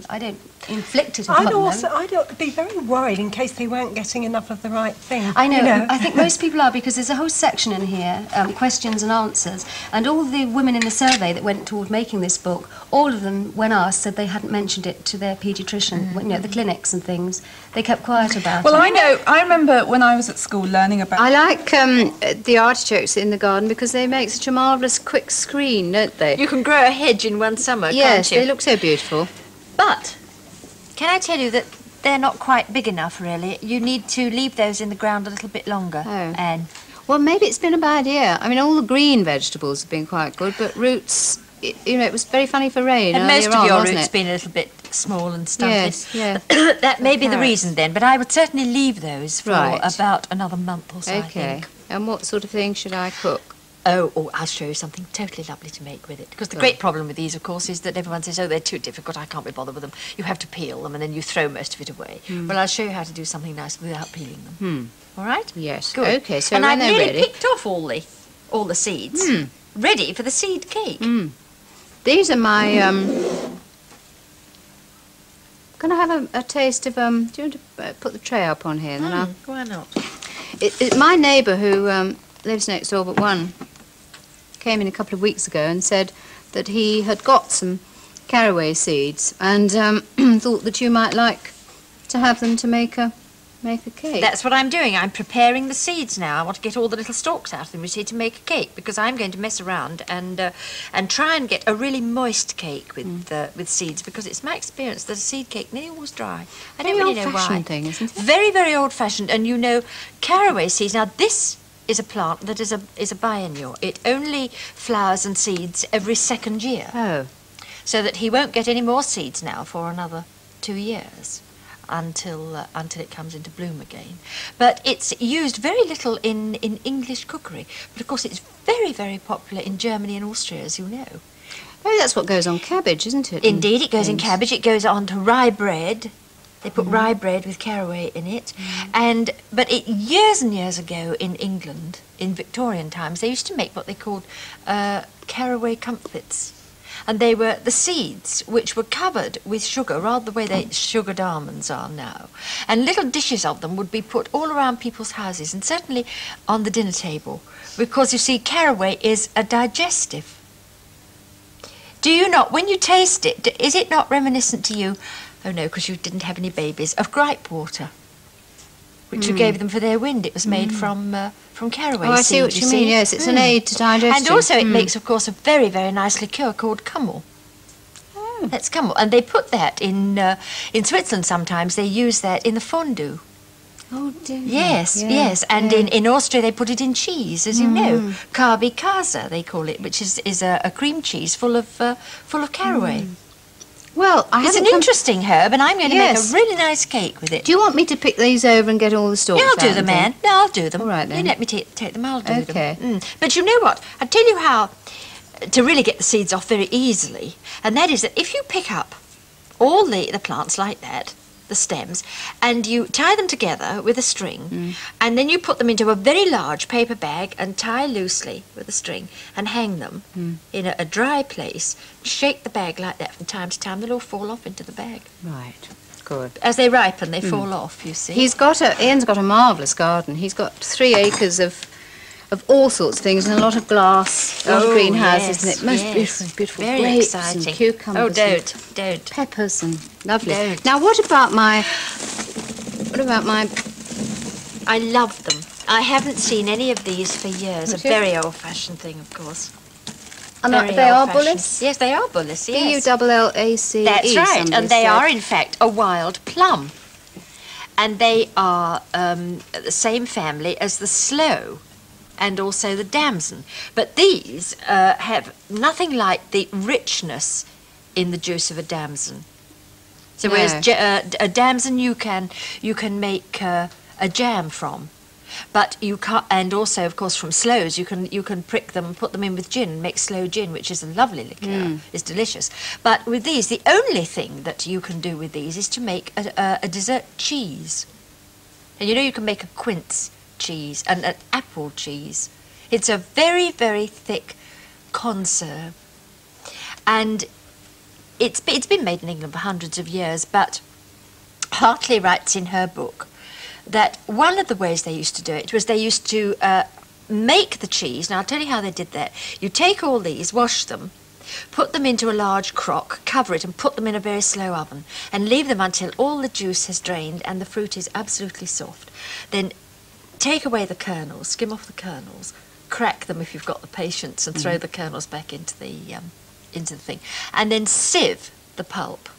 I don't inflict it upon them. I'd be very worried in case they weren't getting enough of the right thing. I know. I think most people are, because there's a whole section in here, questions and answers, and all the women in the survey that went toward making this book, all of them, when asked, said they hadn't mentioned it to their paediatrician, you know, the clinics and things. They kept quiet about it. Well, I remember when I was at school learning about... I like the artichokes in the garden because they make such a marvellous quick screen, don't they? You can grow a hedge in one summer, yes, can't you? They look so beautiful. But, can I tell you that they're not quite big enough, really? You need to leave those in the ground a little bit longer, Anne. Well, maybe it's been a bad year. I mean, all the green vegetables have been quite good, but roots, you know, it was very funny for rain and earlier most of your wasn't roots it? been a little bit small and stunted. Yes, yeah. That may be the reason then, but I would certainly leave those for about another month or so, I think. And what sort of thing should I cook? Oh, I'll show you something totally lovely to make with it. Because the great problem with these, of course, is that everyone says, oh, they're too difficult, I can't be bothered with them. You have to peel them and then you throw most of it away. Well, I'll show you how to do something nice without peeling them. All right? Yes. Good. Okay, so and when I've they're nearly ready... picked off all the seeds, ready for the seed cake. These are my... Can I have a taste of... do you want to put the tray up on here? And then Why not? My neighbour who lives next door but one came in a couple of weeks ago and said that he had got some caraway seeds and thought that you might like to have them to make a cake. That's what I'm doing. I'm preparing the seeds now. I want to get all the little stalks out of them, you see, to make a cake, because I'm going to mess around and try and get a really moist cake with seeds, because it's my experience that a seed cake nearly always dry. I don't really know why. Very old-fashioned thing, isn't it? Very, very old-fashioned. And you know, caraway seeds. Now this is a plant that is a biennial. It only flowers and seeds every second year. Oh. So that he won't get any more seeds now for another 2 years until it comes into bloom again. But it's used very little in English cookery. But of course it's very, very popular in Germany and Austria, as you know. Oh, that's what goes on cabbage, isn't it? Indeed, it goes in cabbage. It goes on to rye bread. They put rye bread with caraway in it. But years and years ago in England, in Victorian times, they used to make what they called caraway comfits. And they were the seeds, which were covered with sugar, rather the way sugared almonds are now. And little dishes of them would be put all around people's houses, and certainly on the dinner table, because, you see, caraway is a digestive. Do you not, when you taste it, is it not reminiscent to you, oh no, because you didn't have any babies, of gripe water, which you gave them for their wind? It was made from caraway seeds. Oh, I see what you mean, yes, it's an aid to digestion. And also it makes, of course, a very, very nice liqueur called Kummel. Oh. That's Kummel. And they put that in Switzerland sometimes. They use that in the fondue. Oh, dear. Yes. And in Austria they put it in cheese, as you know. Carbi Casa, they call it, which is a cream cheese full of caraway. Well, it's an interesting herb, and I'm going to make a really nice cake with it. Do you want me to pick these over and get all the stalks out? I'll do them, Anne. No, I'll do them. All right, then. You let me take them, I'll do them. But you know what? I'll tell you how to really get the seeds off very easily, and that is that if you pick up all the plants like that, the stems, and you tie them together with a string, and then you put them into a very large paper bag and tie loosely with a string and hang them in a dry place. Shake the bag like that from time to time. They'll all fall off into the bag. Right. Good. As they ripen, they fall off, you see. Ian's got a marvellous garden. He's got 3 acres of all sorts of things and a lot of glass, a lot of greenhouses, and it most beautiful very grapes exciting. And cucumbers. Oh, don't. Peppers and lovely. Don't. Now, what about my? I love them. I haven't seen any of these for years. A very old-fashioned thing, of course. And they are bullace? Yes, they are bullace, yes. Bullace. That's right, and they are, in fact, a wild plum. And they are the same family as the sloe and also the damson. But these have nothing like the richness in the juice of a damson. So whereas a damson you can make a jam from, but you can't. And also, of course, from sloes you can prick them and put them in with gin and make sloe gin, which is a lovely liqueur. It's delicious. But with these, the only thing that you can do with these is to make a dessert cheese. And you know you can make a quince cheese and an apple cheese. It's a very, very thick conserve. And it's been made in England for hundreds of years, but Hartley writes in her book that one of the ways they used to do it was they used to make the cheese. Now, I'll tell you how they did that. You take all these, wash them, put them into a large crock, cover it and put them in a very slow oven and leave them until all the juice has drained and the fruit is absolutely soft. Then take away the kernels, skim off the kernels, crack them if you've got the patience and throw the kernels back into the thing. And then sieve the pulp.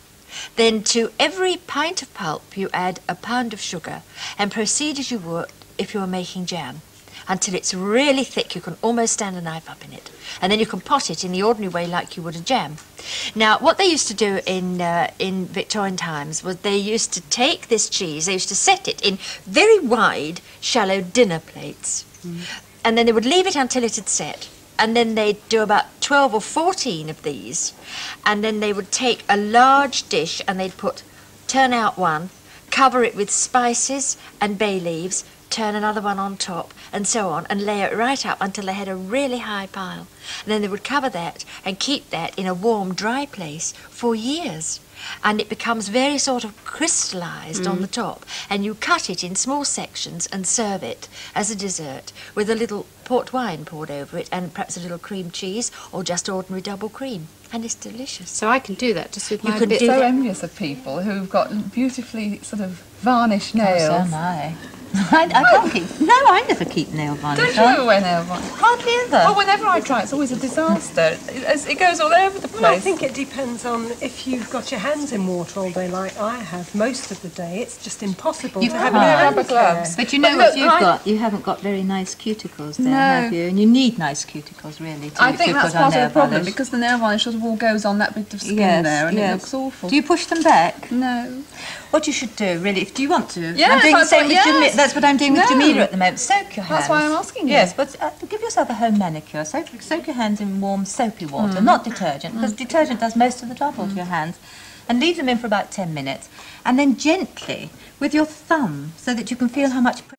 Then to every pint of pulp you add a pound of sugar and proceed as you would if you were making jam until it's really thick. You can almost stand a knife up in it. And then you can pot it in the ordinary way like you would a jam. Now, what they used to do in Victorian times was they used to take this cheese, they used to set it in very wide, shallow dinner plates. And then they would leave it until it had set. And then they'd do about 12 or 14 of these. And then they would take a large dish and they'd turn out one, cover it with spices and bay leaves, turn another one on top, and so on, and layer it right up until they had a really high pile. And then they would cover that and keep that in a warm, dry place for years. And it becomes very sort of crystallised on the top. And you cut it in small sections and serve it as a dessert with a little port wine poured over it and perhaps a little cream cheese or just ordinary double cream. And it's delicious. So I can do that just with my I'm bit. so envious of people who've got beautifully sort of varnished nails. So am I. I can't keep... No, I never keep nail varnish. Don't you ever wear nail varnish? Hardly ever. Oh, whenever I try, it's always a disaster. It goes all over the place. Well, I think it depends on if you've got your hands in water all day like I have most of the day. It's just impossible You to have can't. no Rubber hand care. gloves. But you know But what look, you've got? You haven't got very nice cuticles there, have you? And you need nice cuticles, really, I think that's put on part of nail the problem, varnish. because the nail varnish all goes on that bit of skin there, and it looks awful. Do you push them back? No. What you should do, really, do you want to? Yes, I'm doing the that's same what- with yes. Jamila. That's what I'm doing with No. Jamila at the moment. Soak your hands. That's why I'm asking you. Yes, but give yourself a home manicure. Soak your hands in warm, soapy water, not detergent, because detergent does most of the trouble to your hands. And leave them in for about 10 minutes. And then gently, with your thumb, so that you can feel how much pressure